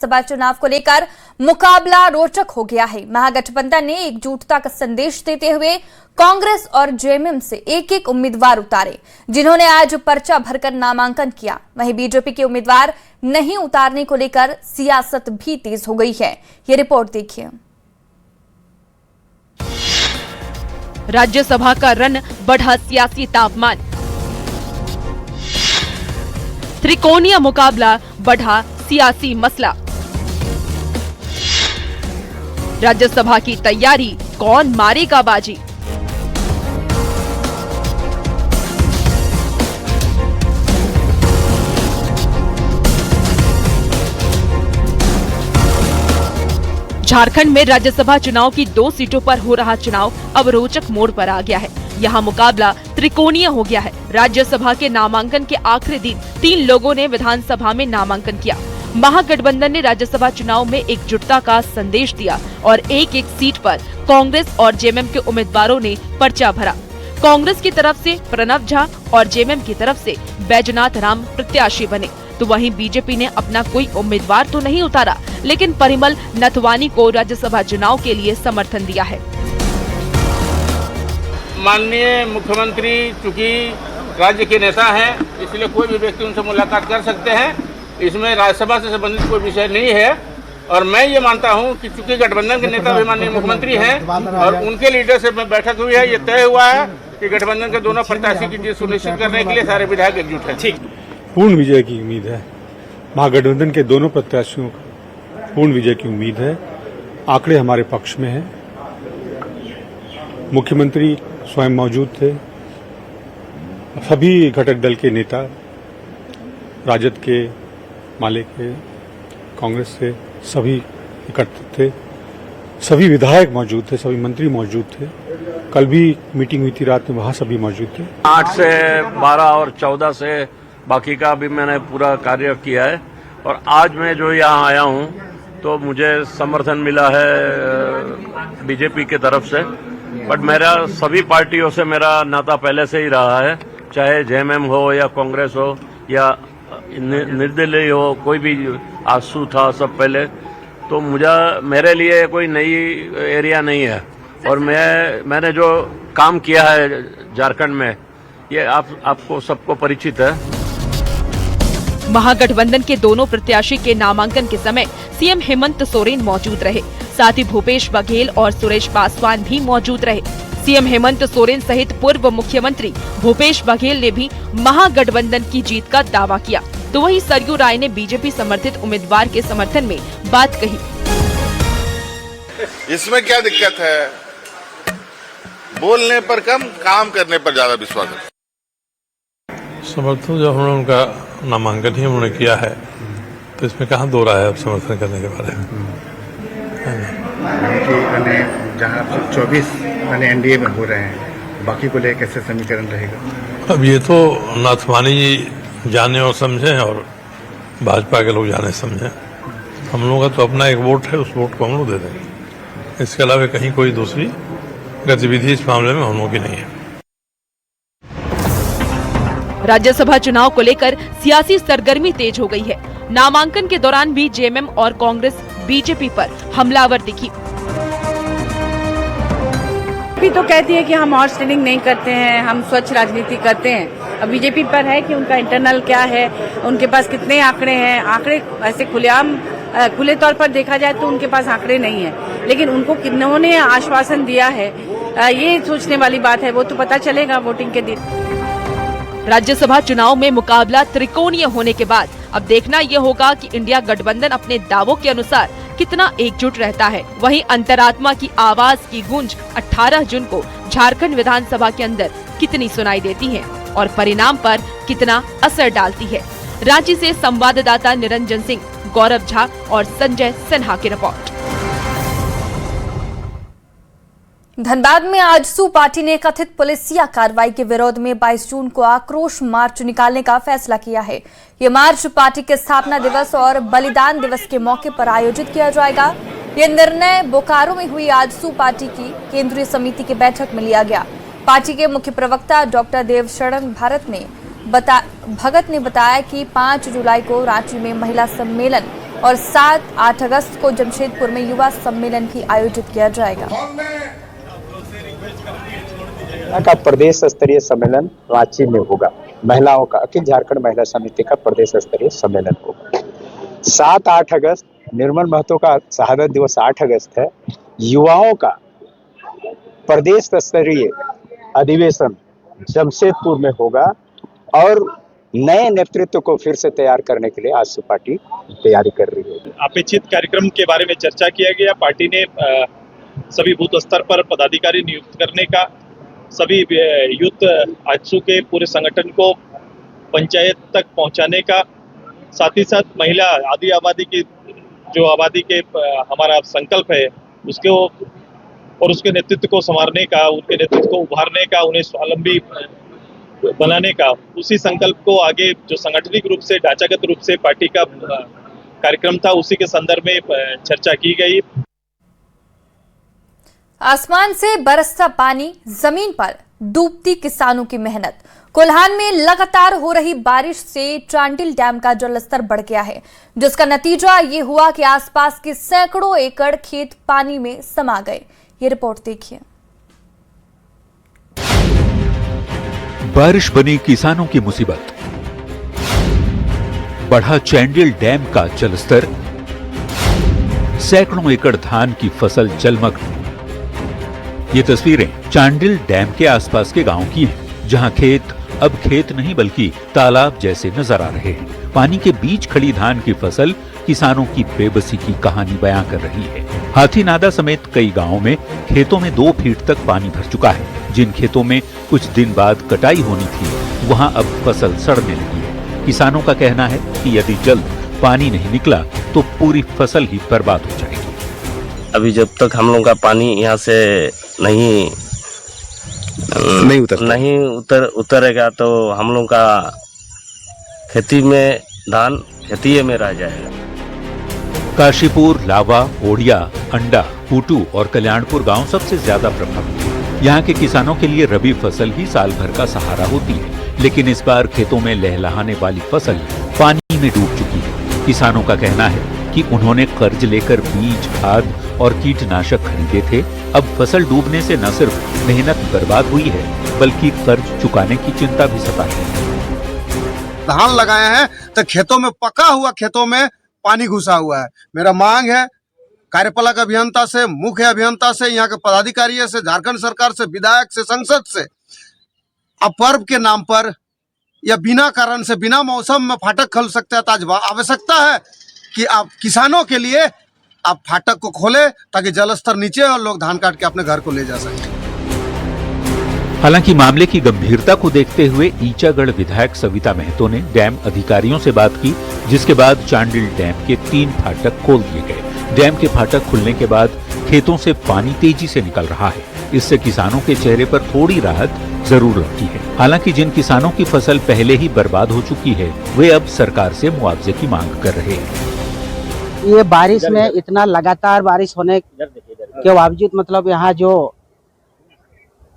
सभा चुनाव को लेकर मुकाबला रोचक हो गया है। महागठबंधन ने एकजुटता का संदेश देते हुए कांग्रेस और जेएमएम से एक एक उम्मीदवार उतारे, जिन्होंने आज पर्चा भरकर नामांकन किया। वहीं बीजेपी के उम्मीदवार नहीं उतारने को लेकर सियासत भी तेज हो गई है। ये रिपोर्ट देखिए। राज्यसभा का रण बढ़ा सियासी तापमान, त्रिकोणीय मुकाबला बढ़ा सियासी मसला। राज्यसभा की तैयारी, कौन मारेगा बाजी? झारखंड में राज्यसभा चुनाव की 2 सीटों पर हो रहा चुनाव अब रोचक मोड़ पर आ गया है। यहाँ मुकाबला त्रिकोणीय हो गया है। राज्यसभा के नामांकन के आखिरी दिन 3 लोगों ने विधानसभा में नामांकन किया। महागठबंधन ने राज्यसभा चुनाव में एकजुटता का संदेश दिया और एक एक सीट पर कांग्रेस और जेएमएम के उम्मीदवारों ने पर्चा भरा। कांग्रेस की तरफ से प्रणव झा और जेएमएम की तरफ से बैजनाथ राम प्रत्याशी बने, तो वहीं बीजेपी ने अपना कोई उम्मीदवार तो नहीं उतारा, लेकिन परिमल नथवानी को राज्यसभा चुनाव के लिए समर्थन दिया है। माननीय मुख्यमंत्री चूंकि राज्य के नेता हैं, इसलिए कोई भी व्यक्ति उनसे मुलाकात कर सकते हैं। इसमें राज्यसभा से संबंधित कोई विषय नहीं है। और मैं ये मानता हूं कि चूंकि गठबंधन के नेता भी माननीय मुख्यमंत्री हैं और उनके लीडरशिप में बैठक हुई है, ये तय हुआ है कि गठबंधन के दोनों प्रत्याशी की जीत सुनिश्चित करने के लिए सारे विधायक एकजुट हैं। ठीक, पूर्ण विजय की उम्मीद है। महागठबंधन के दोनों प्रत्याशियों को पूर्ण विजय की उम्मीद है। आंकड़े हमारे पक्ष में हैं। मुख्यमंत्री स्वयं मौजूद थे। सभी घटक दल के नेता, राजद के, माले के, कांग्रेस से सभी एकत्रित थे। सभी विधायक मौजूद थे, सभी मंत्री मौजूद थे। कल भी मीटिंग हुई थी रात में, वहां सभी मौजूद थे। 8 से 12 और 14 से बाकी का भी मैंने पूरा कार्य किया है। और आज मैं जो यहाँ आया हूँ तो मुझे समर्थन मिला है बीजेपी की तरफ से, बट मेरा सभी पार्टियों से मेरा नाता पहले से ही रहा है, चाहे जेएमएम हो या कांग्रेस हो या निर्दलीय हो, कोई भी आंसू था सब पहले। तो मेरे लिए कोई नई एरिया नहीं है। और मैंने जो काम किया है झारखंड में, ये आपको सबको परिचित है। महागठबंधन के दोनों प्रत्याशी के नामांकन के समय सीएम हेमंत सोरेन मौजूद रहे, साथ ही भूपेश बघेल और सुरेश पासवान भी मौजूद रहे। सीएम हेमंत सोरेन सहित पूर्व मुख्यमंत्री भूपेश बघेल ने भी महागठबंधन की जीत का दावा किया, तो वहीं सरयू राय ने बीजेपी समर्थित उम्मीदवार के समर्थन में बात कही। इसमें क्या दिक्कत है? बोलने पर कम, काम करने पर ज्यादा विश्वास है। समर्थन जब हमने उनका नामांकन ही उन्होंने किया है, तो इसमें कहाँ दो राय है अब समर्थन करने के बारे में। जहाँ 24 एनडीए में हो रहे हैं, बाकी को लेकर कैसे समीकरण रहेगा? अब ये तो नाथवानी जी जाने और समझें और भाजपा के लोग जाने समझें। हम लोगों का तो अपना एक वोट है, उस वोट को हम लोग दे देंगे। इसके अलावा कहीं कोई दूसरी गतिविधि इस मामले में हम लोगों की नहीं है। राज्यसभा चुनाव को लेकर सियासी सरगर्मी तेज हो गई है। नामांकन के दौरान भी जेएमएम और कांग्रेस बीजेपी पर हमलावर दिखी। बीजेपी तो कहती है कि हम हॉर्स ट्रेडिंग नहीं करते हैं, हम स्वच्छ राजनीति करते हैं। अब बीजेपी पर है कि उनका इंटरनल क्या है, उनके पास कितने आंकड़े हैं। आंकड़े ऐसे खुले तौर पर देखा जाए तो उनके पास आंकड़े नहीं है, लेकिन उनको किन्होंने आश्वासन दिया है, ये सोचने वाली बात है। वो तो पता चलेगा वोटिंग के दिन। राज्यसभा चुनाव में मुकाबला त्रिकोणीय होने के बाद अब देखना ये होगा कि इंडिया गठबंधन अपने दावों के अनुसार कितना एकजुट रहता है। वहीं अंतरात्मा की आवाज की गूंज 18 जून को झारखंड विधानसभा के अंदर कितनी सुनाई देती है और परिणाम पर कितना असर डालती है। रांची से संवाददाता निरंजन सिंह, गौरव झा और संजय सिन्हा की रिपोर्ट। धनबाद में आजसू पार्टी ने कथित पुलिसिया कार्रवाई के विरोध में 22 जून को आक्रोश मार्च निकालने का फैसला किया है। ये मार्च पार्टी के स्थापना दिवस और बलिदान दिवस के मौके पर आयोजित किया जाएगा। ये निर्णय बोकारो में हुई आजसू पार्टी की केंद्रीय समिति की बैठक में लिया गया। पार्टी के मुख्य प्रवक्ता डॉक्टर देवशरण भगत ने बताया कि 5 जुलाई को रांची में महिला सम्मेलन और 7-8 अगस्त को जमशेदपुर में युवा सम्मेलन भी आयोजित किया जाएगा। का प्रदेश स्तरीय सम्मेलन रांची में होगा। महिलाओं का अखिल झारखंड महिला समिति का प्रदेश स्तरीय सम्मेलन होगा। 7-8 अगस्त निर्मल महतो का शहादत दिवस 8 अगस्त है। युवाओं का प्रदेश स्तरीय अधिवेशन जमशेदपुर में होगा और नए नेतृत्व को फिर से तैयार करने के लिए आजसू पार्टी तैयारी कर रही है। अपेक्षित कार्यक्रम के बारे में चर्चा किया गया। पार्टी ने सभी बूथ स्तर पर पदाधिकारी नियुक्त करने का, सभी यूथ आजसू के पूरे संगठन को पंचायत तक पहुंचाने का, साथ ही साथ महिला आदि आबादी की जो आबादी के हमारा संकल्प है उसको और उसके नेतृत्व को संवारने का, उनके नेतृत्व को उभारने का, उन्हें स्वावलंबी बनाने का, उसी संकल्प को आगे जो संगठनिक रूप से ढांचागत रूप से पार्टी का कार्यक्रम था उसी के संदर्भ में चर्चा की गई। आसमान से बरसता पानी, जमीन पर डूबती किसानों की मेहनत। कोल्हान में लगातार हो रही बारिश से चांडिल डैम का जलस्तर बढ़ गया है, जिसका नतीजा ये हुआ कि आसपास के सैकड़ों एकड़ खेत पानी में समा गए। ये रिपोर्ट देखिए। बारिश बनी किसानों की मुसीबत, बढ़ा चांडिल डैम का जलस्तर, सैकड़ों एकड़ धान की फसल जलमग्न। ये तस्वीरें चांडिल डैम के आसपास के गांव की हैं, जहां खेत अब खेत नहीं बल्कि तालाब जैसे नजर आ रहे हैं। पानी के बीच खड़ी धान की फसल किसानों की बेबसी की कहानी बयां कर रही है। हाथीनादा समेत कई गांवों में खेतों में 2 फीट तक पानी भर चुका है। जिन खेतों में कुछ दिन बाद कटाई होनी थी, वहां अब फसल सड़ने लगी है। किसानों का कहना है कि यदि जल्द पानी नहीं निकला तो पूरी फसल ही बर्बाद हो जाएगी। अभी जब तक हम लोग का पानी यहाँ से नहीं उतरेगा तो हम लोग का खेती में धान खेती में रह जाएगा। काशीपुर, लावा, ओढ़िया, अंडा, हुटू और कल्याणपुर गांव सबसे ज्यादा प्रभावित है। यहाँ के किसानों के लिए रबी फसल ही साल भर का सहारा होती है, लेकिन इस बार खेतों में लहलहाने वाली फसल पानी में डूब चुकी है। किसानों का कहना है कि उन्होंने कर्ज लेकर बीज, खाद और कीटनाशक खरीदे थे। अब फसल डूबने से न सिर्फ मेहनत बर्बाद हुई है, बल्कि कर्ज चुकाने की चिंता भी सताई है। धान लगाए हैं तो खेतों में पका हुआ खेतों में पानी घुसा हुआ है। मेरा मांग है कार्यपालक अभियंता से, मुख्य अभियंता से, यहाँ के पदाधिकारी से, झारखंड सरकार से, विधायक से, संसद से, अब पर्व के नाम पर या बिना कारण से बिना मौसम में फाटक खोल सकते हैं। तो आज आवश्यकता है कि आप किसानों के लिए आप फाटक को खोले ताकि जलस्तर नीचे और लोग धान काट के अपने घर को ले जा सकें। हालांकि मामले की गंभीरता को देखते हुए ईचागढ़ विधायक सविता महतो ने डैम अधिकारियों से बात की, जिसके बाद चांडिल डैम के 3 फाटक खोल दिए गए। डैम के फाटक खुलने के बाद खेतों से पानी तेजी से निकल रहा है। इससे किसानों के चेहरे पर थोड़ी राहत जरूर लगती है। हालांकि जिन किसानों की फसल पहले ही बर्बाद हो चुकी है, वे अब सरकार से मुआवजे की मांग कर रहे हैं। ये बारिश में इतना लगातार बारिश होने के बावजूद मतलब यहाँ जो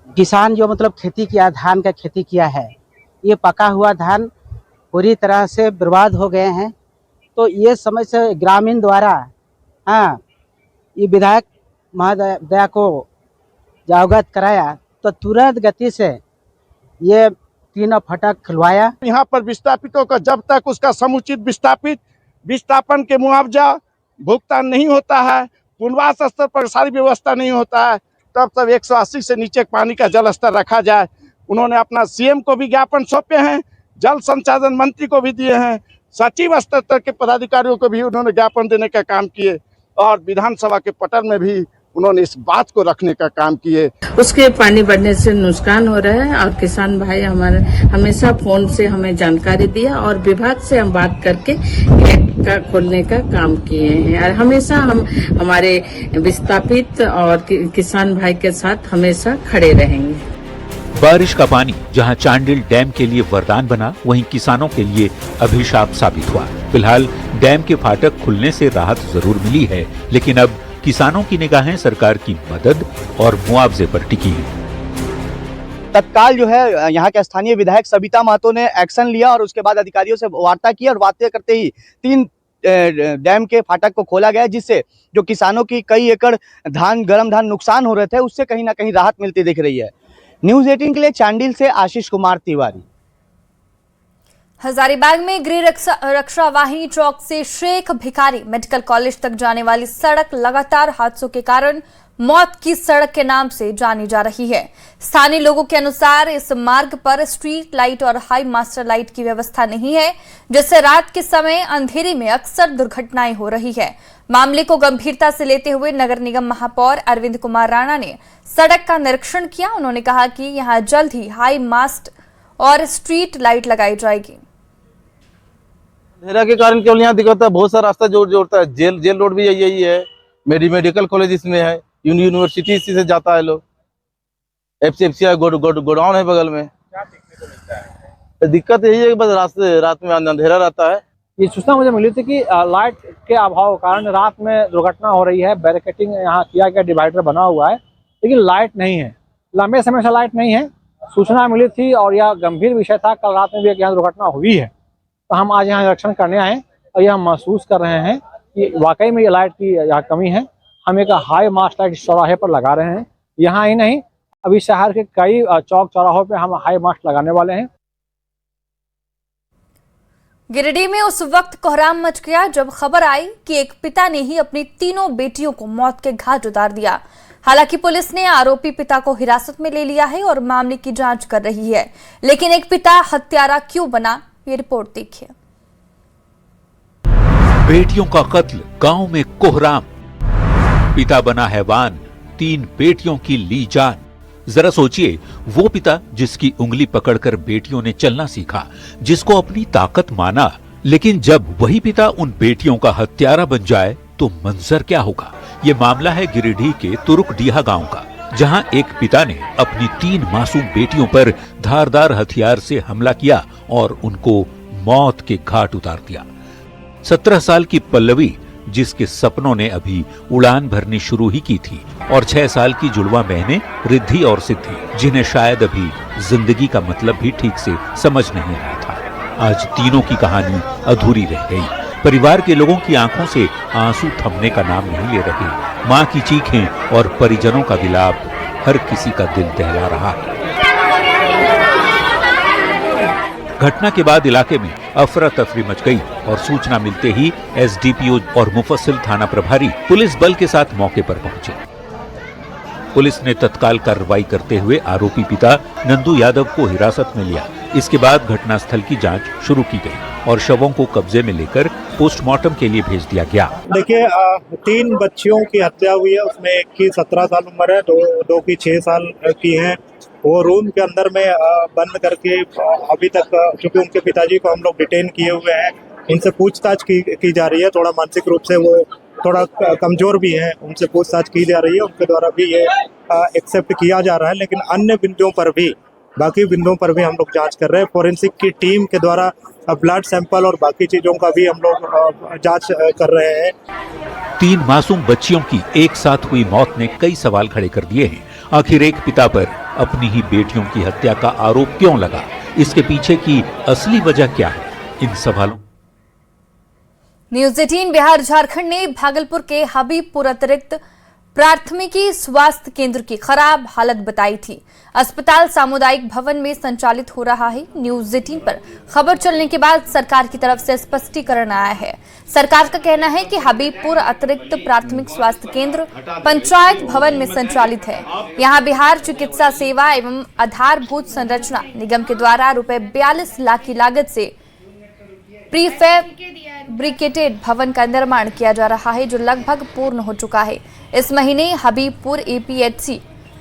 किसान जो मतलब खेती किया, धान का खेती किया है, ये पका हुआ धान पूरी तरह से बर्बाद हो गए हैं। तो ये समय से ग्रामीण द्वारा ये विधायक महोदया को अवगत कराया तो तुरंत गति से ये 3 फाटक खुलवाया। यहाँ पर विस्थापितों का जब तक उसका समुचित विस्थापन के मुआवजा भुगतान नहीं होता है, पुनर्वास स्तर पर सारी व्यवस्था नहीं होता है, तब तक 180 से नीचे पानी का जल स्तर रखा जाए। उन्होंने अपना सीएम को भी ज्ञापन सौंपे हैं, जल संसाधन मंत्री को भी दिए हैं, सचिव स्तर तक के पदाधिकारियों को भी उन्होंने ज्ञापन देने का काम किए और विधानसभा के पटल में भी उन्होंने इस बात को रखने का काम किए। उसके पानी बढ़ने से नुकसान हो रहा है और किसान भाई हमारे हमेशा फोन से हमें जानकारी दिया और विभाग से हम बात करके गेट का खोलने का काम किए हैं। और हमेशा हम हमारे विस्थापित और किसान भाई के साथ हमेशा खड़े रहेंगे। बारिश का पानी जहां चांडिल डैम के लिए वरदान बना, वहीं किसानों के लिए अभिशाप साबित हुआ। फिलहाल डैम के फाटक खुलने से राहत जरूर मिली है, लेकिन अब किसानों की निगाहें सरकार की मदद और मुआवजे पर टिकी हैं। तत्काल जो है यहाँ के स्थानीय विधायक सविता महतो ने एक्शन लिया और उसके बाद अधिकारियों से वार्ता की और वार्ता करते ही 3 डैम के फाटक को खोला गया है, जिससे जो किसानों की कई एकड़ गर्म धान नुकसान हो रहे थे, उससे कहीं ना कहीं राहत मिलती दिख रही है। न्यूज़ 18 के लिए चांडिल से आशीष कुमार तिवारी। हजारीबाग में गृह रक्षा वाहिनी चौक से शेख भिखारी मेडिकल कॉलेज तक जाने वाली सड़क लगातार हादसों के कारण मौत की सड़क के नाम से जानी जा रही है। स्थानीय लोगों के अनुसार इस मार्ग पर स्ट्रीट लाइट और हाई मास्टर लाइट की व्यवस्था नहीं है, जिससे रात के समय अंधेरे में अक्सर दुर्घटनाएं हो रही है। मामले को गंभीरता से लेते हुए नगर निगम महापौर अरविंद कुमार राणा ने सड़क का निरीक्षण किया। उन्होंने कहा कि यहां जल्द ही हाई मास्ट और स्ट्रीट लाइट लगाई जाएगी। अंधेरा के कारण केवल यहाँ दिक्कत है, बहुत सारा रास्ता जोड़ता है। जेल रोड भी यही है, मेडिकल कॉलेज इसमें है, यूनिवर्सिटी इसी से जाता है लोग, एफसीआई गोडाउन है बगल में। दिक्कत यही है कि बस रात में अंधेरा रहता है। ये सूचना मुझे मिली थी कि लाइट के अभाव के कारण रात में दुर्घटना हो रही है। बैरिकेडिंग यहाँ किया गया, डिवाइडर बना हुआ है, लेकिन लाइट नहीं है, लंबे समय से लाइट नहीं है। सूचना मिली थी और यह गंभीर विषय था। कल रात में भी एक यहाँ दुर्घटना हुई है, तो हम आज यहाँ निरीक्षण करने आए और यह महसूस कर रहे हैं कि वाकई में ये लाइट की यहाँ कमी है। हम एक हाई मास्ट लाइट चौराहे पर लगा रहे हैं। यहाँ ही नहीं, अभी शहर के कई चौक चौराहों पे हम हाई मास्ट लगाने वाले हैं। गिरिडीह में उस वक्त कोहराम मच गया जब खबर आई कि एक पिता ने ही अपनी तीनों बेटियों को मौत के घाट उतार दिया। हालांकि पुलिस ने आरोपी पिता को हिरासत में ले लिया है और मामले की जांच कर रही है, लेकिन एक पिता हत्यारा क्यों बना, ये रिपोर्ट देखिए। बेटियों का कत्ल, गांव में कोहराम, पिता बना हैवान, 3 बेटियों की ली जान। जरा सोचिए, वो पिता जिसकी उंगली पकड़कर बेटियों ने चलना सीखा, जिसको अपनी ताकत माना, लेकिन जब वही पिता उन बेटियों का हत्यारा बन जाए तो मंजर क्या होगा। ये मामला है गिरिडीह के तुरुकडीहा गांव का, जहां एक पिता ने अपनी 3 मासूम बेटियों पर धारदार हथियार से हमला किया और उनको मौत के घाट उतार दिया। 17 साल की पल्लवी, जिसके सपनों ने अभी उड़ान भरनी शुरू ही की थी, और 6 साल की जुड़वा बहनें रिद्धि और सिद्धि, जिन्हें शायद अभी जिंदगी का मतलब भी ठीक से समझ नहीं आया था। आज तीनों की कहानी अधूरी रह गई। परिवार के लोगों की आंखों से आंसू थमने का नाम नहीं ले रहे। मां की चीखें और परिजनों का विलाप हर किसी का दिल दहला रहा है। घटना के बाद इलाके में अफरा तफरी मच गई और सूचना मिलते ही एसडीपीओ और मुफस्सिल थाना प्रभारी पुलिस बल के साथ मौके पर पहुंचे। पुलिस ने तत्काल कार्रवाई करते हुए आरोपी पिता नंदू यादव को हिरासत में लिया। इसके बाद घटनास्थल की जांच शुरू की गई और शवों को कब्जे में लेकर पोस्टमार्टम के लिए भेज दिया गया। देखिए, 3 बच्चियों की हत्या हुई है, उसमें एक की 17 साल उम्र है, दो की 6 साल की है। वो रूम के अंदर में बंद करके अभी तक, क्योंकि उनके पिताजी को हम लोग डिटेन किए हुए हैं, उनसे पूछताछ की जा रही है। थोड़ा मानसिक रूप से वो थोड़ा कमजोर भी है, उनसे पूछताछ की जा रही है। उनके द्वारा भी ये एक्सेप्ट किया जा रहा है, लेकिन अन्य बिंदुओं पर भी, बाकी बिंदुओं पर भी हम लोग जांच कर रहे हैं। फोरेंसिक की टीम के द्वारा ब्लड सैंपल और बाकी चीजों का भी हम लोग जांच कर रहे हैं। 3 मासूम बच्चियों की एक साथ हुई मौत ने कई सवाल खड़े कर दिए हैं। आखिर एक पिता पर अपनी ही बेटियों की हत्या का आरोप क्यों लगा? इसके पीछे की असली वजह क्या है? इन सवालों। न्यूज़ 18 बिहार झारखंड ने भागलपुर के हबीबपुर अतिरिक्त प्राथमिकी स्वास्थ्य केंद्र की खराब हालत बताई थी। अस्पताल सामुदायिक भवन में संचालित हो रहा है। न्यूज़ 18 पर खबर चलने के बाद सरकार की तरफ से स्पष्टीकरण आया है। सरकार का कहना है कि हबीबपुर अतिरिक्त प्राथमिक स्वास्थ्य केंद्र पंचायत भवन में संचालित है। यहां बिहार चिकित्सा सेवा एवं आधारभूत संरचना निगम के द्वारा ₹42 लाख की लागत से प्रीफैब्रिकेटेड भवन का निर्माण किया जा रहा है, जो लगभग पूर्ण हो चुका है। इस महीने हबीबपुर एपीएचसी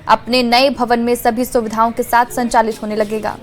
अपने नए भवन में सभी सुविधाओं के साथ संचालित होने लगेगा।